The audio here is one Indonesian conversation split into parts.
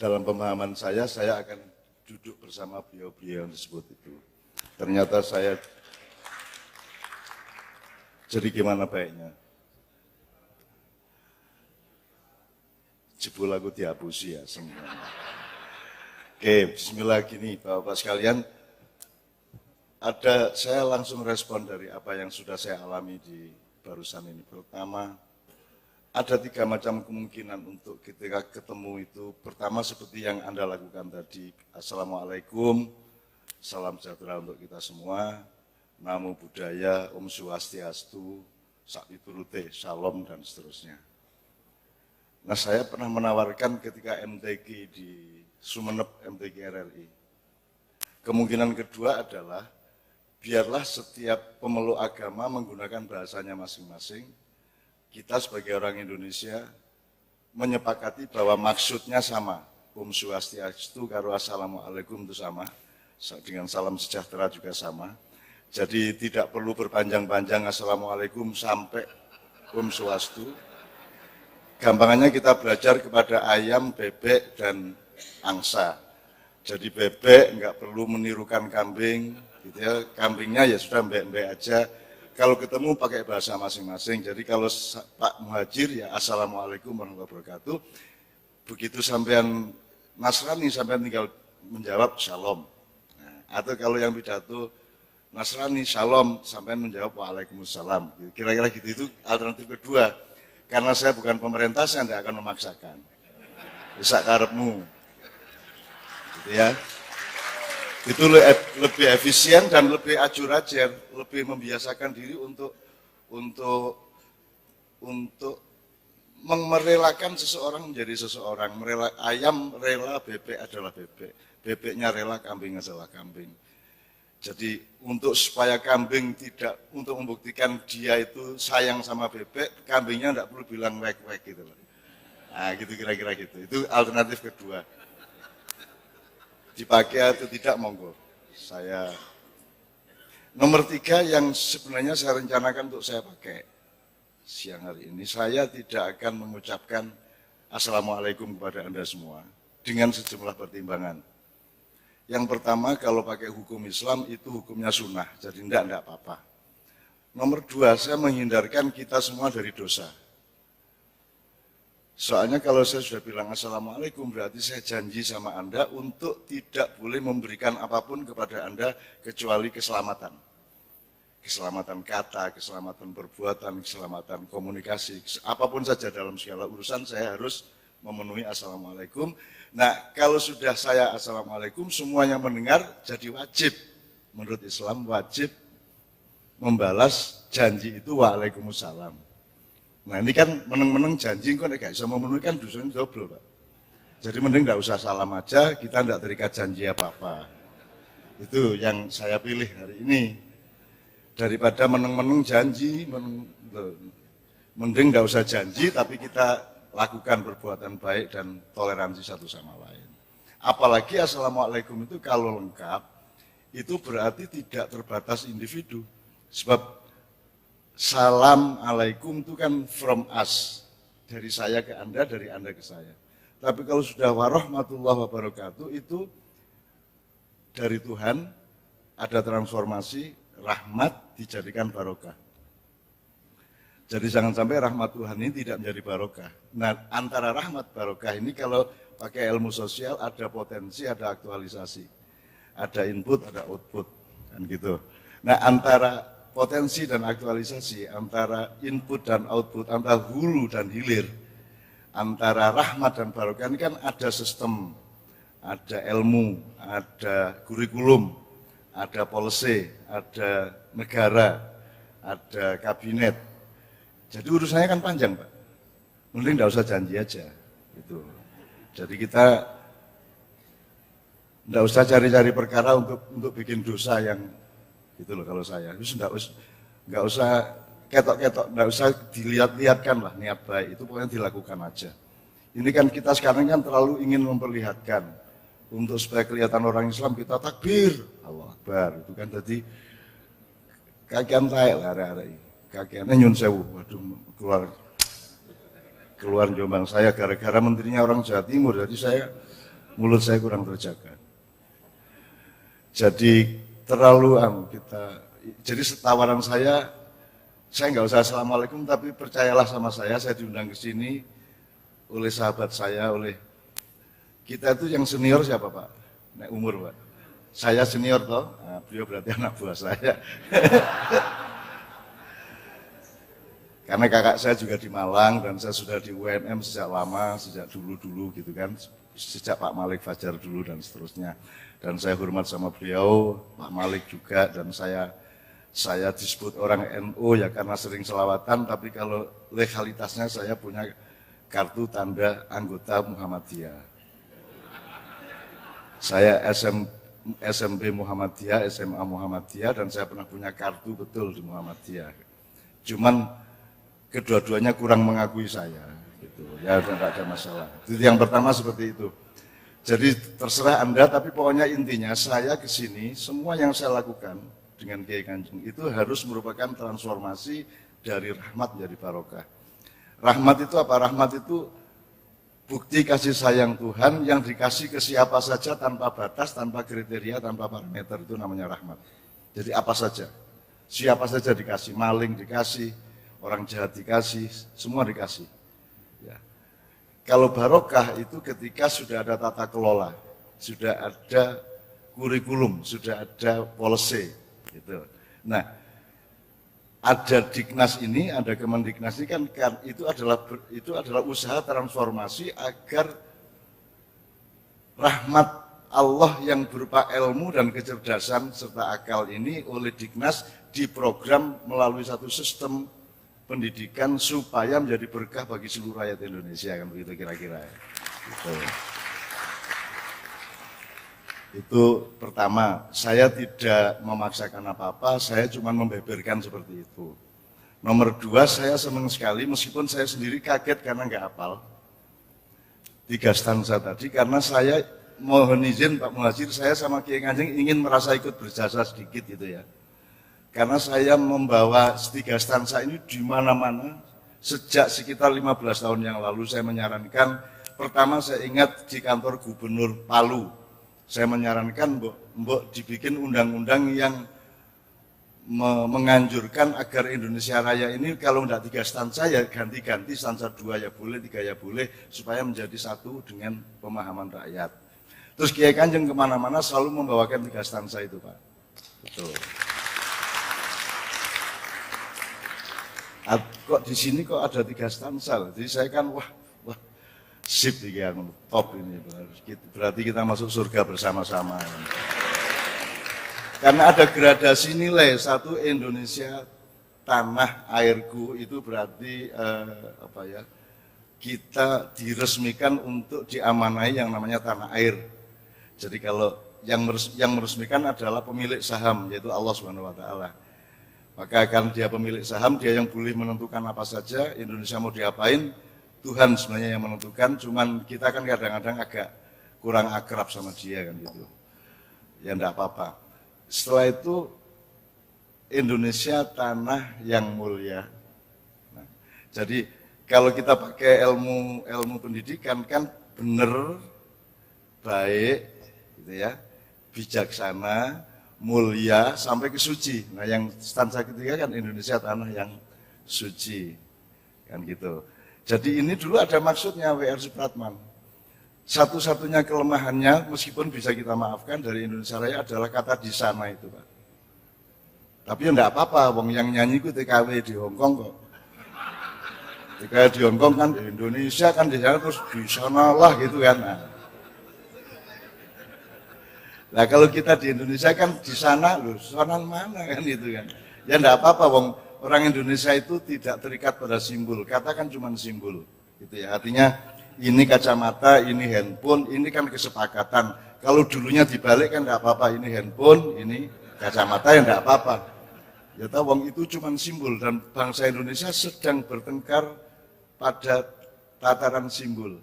dalam pemahaman saya akan duduk bersama beliau-beliau yang disebut itu. Ternyata saya jadi gimana baiknya? Jebul aku dihapusi ya semua. Oke, bismillah gini Bapak-Bapak sekalian. Saya langsung respon dari apa yang sudah saya alami di barusan ini. Pertama, ada 3 macam kemungkinan untuk ketika ketemu itu. Pertama seperti yang Anda lakukan tadi. Assalamualaikum, salam sejahtera untuk kita semua. Namo Buddhaya, Om Swastiastu, Saktiturute, Shalom, dan seterusnya. Nah, saya pernah menawarkan ketika MTQ di Sumeneb, MTQ RRI. Kemungkinan kedua adalah, biarlah setiap pemeluk agama menggunakan bahasanya masing-masing. Kita sebagai orang Indonesia menyepakati bahwa maksudnya sama. Om Swastiastu karo Assalamualaikum itu sama. Dengan salam sejahtera juga sama. Jadi tidak perlu berpanjang-panjang Assalamualaikum sampai Om Swastu. Gampangannya kita belajar kepada ayam, bebek, dan angsa. Jadi bebek nggak perlu menirukan kambing, gitu ya. Kambingnya ya sudah mbek-mbek aja. Kalau ketemu pakai bahasa masing-masing. Jadi kalau Pak Muhajir ya Assalamualaikum warahmatullahi wabarakatuh. Begitu sampean Nasrani sampean tinggal menjawab Shalom. Nah, atau kalau yang pidato Nasrani Shalom sampean menjawab Waalaikumsalam. Kira-kira gitu, itu alternatif kedua. Karena saya bukan pemerintah, saya tidak akan memaksakan. Bisa karepmu. Gitu ya. Itu lebih efisien dan lebih ajur-ajar, lebih membiasakan diri untuk merelakan seseorang menjadi seseorang. Ayam rela, bebek adalah bebek. Bebeknya rela, kambing adalah kambing. Jadi supaya kambing untuk membuktikan dia itu sayang sama bebek, kambingnya tidak perlu bilang wek-wek gitu loh. Nah gitu kira-kira gitu. Itu alternatif kedua. Dipakai atau tidak monggo. Nomor 3 yang sebenarnya saya rencanakan untuk saya pakai siang hari ini, saya tidak akan mengucapkan Assalamualaikum kepada Anda semua dengan sejumlah pertimbangan. Yang pertama, kalau pakai hukum Islam itu hukumnya sunnah, jadi tidak apa-apa. Nomor 2, saya menghindarkan kita semua dari dosa. Soalnya kalau saya sudah bilang Assalamualaikum, berarti saya janji sama Anda untuk tidak boleh memberikan apapun kepada Anda kecuali keselamatan. Keselamatan kata, keselamatan perbuatan, keselamatan komunikasi, apapun saja dalam segala urusan saya harus memenuhi Assalamualaikum. Nah, kalau sudah saya Assalamualaikum, semuanya mendengar jadi wajib. Menurut Islam wajib membalas janji itu Waalaikumsalam. Nah, ini kan meneng-meneng janji, kok nggak bisa memenuhi kan dosanya double, Pak. Jadi mending nggak usah salam aja, kita nggak terikat janji apa-apa. Itu yang saya pilih hari ini. Daripada meneng-meneng janji, mending nggak usah janji, tapi kita lakukan perbuatan baik dan toleransi satu sama lain. Apalagi Assalamualaikum itu kalau lengkap, itu berarti tidak terbatas individu. Sebab salam alaikum itu kan from us, dari saya ke Anda, dari Anda ke saya. Tapi kalau sudah warahmatullahi wabarakatuh, itu dari Tuhan, ada transformasi, rahmat dijadikan barokah. Jadi jangan sampai rahmat Tuhan ini tidak menjadi barokah. Nah, antara rahmat barokah ini kalau pakai ilmu sosial ada potensi, ada aktualisasi. Ada input, ada output. Kan gitu. Nah, antara potensi dan aktualisasi, antara input dan output, antara hulu dan hilir, antara rahmat dan barokah ini kan ada sistem, ada ilmu, ada kurikulum, ada policy, ada negara, ada kabinet. Jadi urusannya kan panjang, Pak. Mending nggak usah janji aja. Gitu. Jadi kita nggak usah cari-cari perkara untuk bikin dosa yang gitu loh kalau saya. Terus nggak usah ketok-ketok, nggak usah dilihat-lihatkan lah niat baik itu pokoknya dilakukan aja. Ini kan kita sekarang kan terlalu ingin memperlihatkan untuk supaya kelihatan orang Islam kita takbir, Allah Akbar. Itu kan tadi kakian taek lah hari-hari. Kakiannya nyun sewu, waduh keluar Jombang saya gara-gara menterinya orang Jawa Timur, jadi saya mulut saya kurang terjaga. Jadi terlalu jadi tawaran saya nggak usah assalamualaikum, tapi percayalah sama saya diundang ke sini oleh sahabat saya, oleh kita itu yang senior siapa Pak? Nek umur Pak. Saya senior toh, nah, beliau berarti anak buah saya. Karena kakak saya juga di Malang dan saya sudah di UNM sejak lama, sejak dulu gitu kan, sejak Pak Malik Fajar dulu dan seterusnya. Dan saya hormat sama beliau, Pak Malik juga, dan saya disebut orang NU ya karena sering selawatan, tapi kalau legalitasnya saya punya kartu tanda anggota Muhammadiyah. Saya SMP Muhammadiyah, SMA Muhammadiyah, dan saya pernah punya kartu betul di Muhammadiyah. Cuman kedua-duanya kurang mengakui saya, gitu. Ya tidak ada masalah. Itu yang pertama seperti itu. Jadi terserah Anda, tapi pokoknya intinya saya ke sini, semua yang saya lakukan dengan Kiai Kanjeng itu harus merupakan transformasi dari rahmat menjadi barokah. Rahmat itu apa? Rahmat itu bukti kasih sayang Tuhan yang dikasih ke siapa saja tanpa batas, tanpa kriteria, tanpa parameter, itu namanya rahmat. Jadi apa saja, siapa saja dikasih, maling dikasih, orang jahat dikasih, semua dikasih. Ya. Kalau barokah itu ketika sudah ada tata kelola, sudah ada kurikulum, sudah ada policy, gitu. Nah, ada Diknas ini, ada Kemendiknas ini kan itu adalah usaha transformasi agar rahmat Allah yang berupa ilmu dan kecerdasan serta akal ini oleh Diknas diprogram melalui satu sistem pendidikan supaya menjadi berkah bagi seluruh rakyat Indonesia, kan begitu kira-kira. Gitu. Itu pertama, saya tidak memaksakan apa-apa, saya cuma membeberkan seperti itu. Nomor dua, saya senang sekali meskipun saya sendiri kaget karena nggak hafal 3 stanza tadi, karena saya mohon izin Pak Muhajir, saya sama Kiai Kanjeng ingin merasa ikut berjasa sedikit gitu ya. Karena saya membawa 3 stanza ini di mana-mana sejak sekitar 15 tahun yang lalu. Saya menyarankan, pertama saya ingat di kantor Gubernur Palu, saya menyarankan mbok dibikin undang-undang yang menganjurkan agar Indonesia Raya ini kalau tidak 3 stanza ya ganti-ganti, stanza 2 ya boleh, 3 ya boleh, supaya menjadi satu dengan pemahaman rakyat. Terus Kiai Kanjeng kemana-mana selalu membawakan 3 stanza itu Pak. Betul. Kok di sini kok ada 3 stanza, jadi saya kan wah sip ya, top ini, berarti kita masuk surga bersama-sama. Karena ada gradasi nilai, satu Indonesia tanah airku itu berarti kita diresmikan untuk diamanai yang namanya tanah air. Jadi kalau yang meresmikan adalah pemilik saham, yaitu Allah Subhanahu Wa Taala. Maka akan dia pemilik saham, dia yang boleh menentukan apa saja, Indonesia mau diapain, Tuhan sebenarnya yang menentukan, cuman kita kan kadang-kadang agak kurang akrab sama dia kan gitu. Ya enggak apa-apa. Setelah itu Indonesia tanah yang mulia. Nah, jadi kalau kita pakai ilmu pendidikan kan benar, baik, gitu ya, bijaksana, mulia sampai ke suci. Nah, yang stanza ketiga kan Indonesia tanah yang suci, kan gitu. Jadi ini dulu ada maksudnya W.R. Supratman. Satu-satunya kelemahannya, meskipun bisa kita maafkan dari Indonesia Raya adalah kata di sana itu Pak. Tapi ya enggak apa-apa, wong yang nyanyi itu TKW di Hongkong kok. TKW di Hongkong kan di Indonesia kan di sana terus di sana lah gitu kan. Nah kalau kita di Indonesia kan di sana loh, sana mana kan gitu kan. Ya enggak apa-apa, wong orang Indonesia itu tidak terikat pada simbol, kata kan cuma simbol. Gitu ya, artinya ini kacamata, ini handphone, ini kan kesepakatan. Kalau dulunya dibalik kan enggak apa-apa, ini handphone, ini kacamata ya enggak apa-apa. Ya tahu wong itu cuma simbol dan bangsa Indonesia sedang bertengkar pada tataran simbol.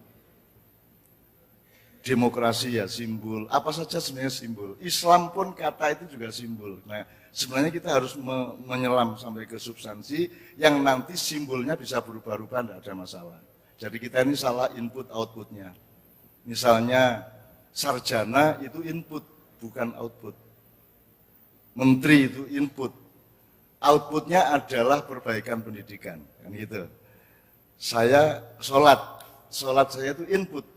Demokrasi ya simbol, apa saja sebenarnya simbol. Islam pun kata itu juga simbol. Nah, sebenarnya kita harus menyelam sampai ke substansi yang nanti simbolnya bisa berubah-ubah, tidak ada masalah. Jadi kita ini salah input outputnya. Misalnya sarjana itu input, bukan output. Menteri itu input. Outputnya adalah perbaikan pendidikan, kan gitu. Saya sholat saya itu input.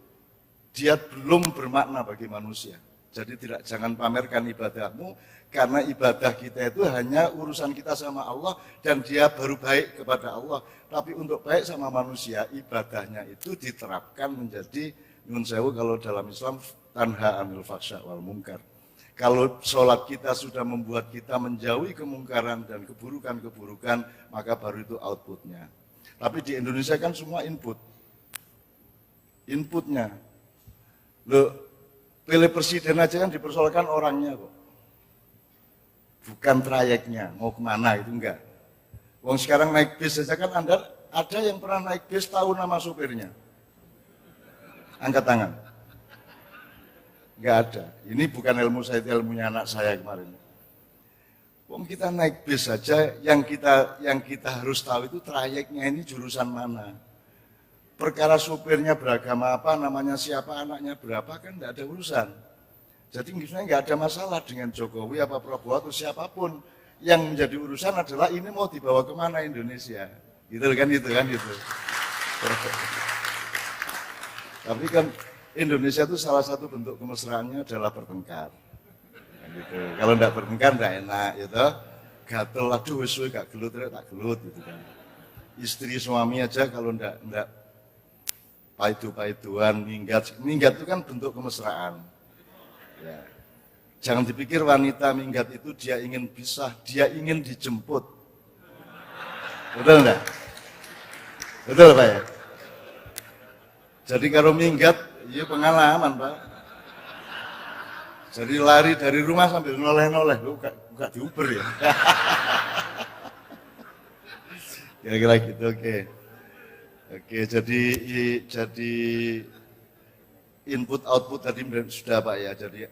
Dia belum bermakna bagi manusia. Jadi jangan pamerkan ibadahmu, karena ibadah kita itu hanya urusan kita sama Allah, dan dia baru baik kepada Allah. Tapi untuk baik sama manusia, ibadahnya itu diterapkan menjadi, nyun sewu kalau dalam Islam, tanha anil fahsya wal munkar. Kalau sholat kita sudah membuat kita menjauhi kemungkaran dan keburukan-keburukan, maka baru itu outputnya. Tapi di Indonesia kan semua input. Inputnya. Loh, pilih presiden aja kan dipersoalkan orangnya kok. Bukan trayeknya, mau kemana itu enggak. Wong sekarang naik bis saja kan ada yang pernah naik bis tahu nama supirnya. Angkat tangan. Enggak ada. Ini bukan ilmu saya, itu ilmunya anak saya kemarin. Wong kita naik bis saja, yang kita harus tahu itu trayeknya ini jurusan mana. Perkara supirnya beragama apa, namanya siapa, anaknya berapa, kan enggak ada urusan. Jadi sebenarnya enggak ada masalah dengan Jokowi apa Prabowo atau siapapun. Yang menjadi urusan adalah ini mau dibawa kemana Indonesia. Gitu kan. Tapi kan Indonesia itu salah satu bentuk kemesraannya adalah bertengkar. Gitu. Kalau enggak bertengkar enggak enak, gitu. Gatel, aduh wis gak gelut, tak gelut gitu kan. Istri suami aja kalau enggak paidu-paiduan, minggat itu kan bentuk kemesraan. Ya. Jangan dipikir wanita minggat itu dia ingin pisah, dia ingin dijemput. Betul enggak? Betul Pak ya? Jadi kalau minggat, iya pengalaman Pak. Jadi lari dari rumah sambil noleh-noleh, lu gak diuber ya. Kira-kira gitu, oke. Oke, jadi input output tadi sudah Pak ya. Jadi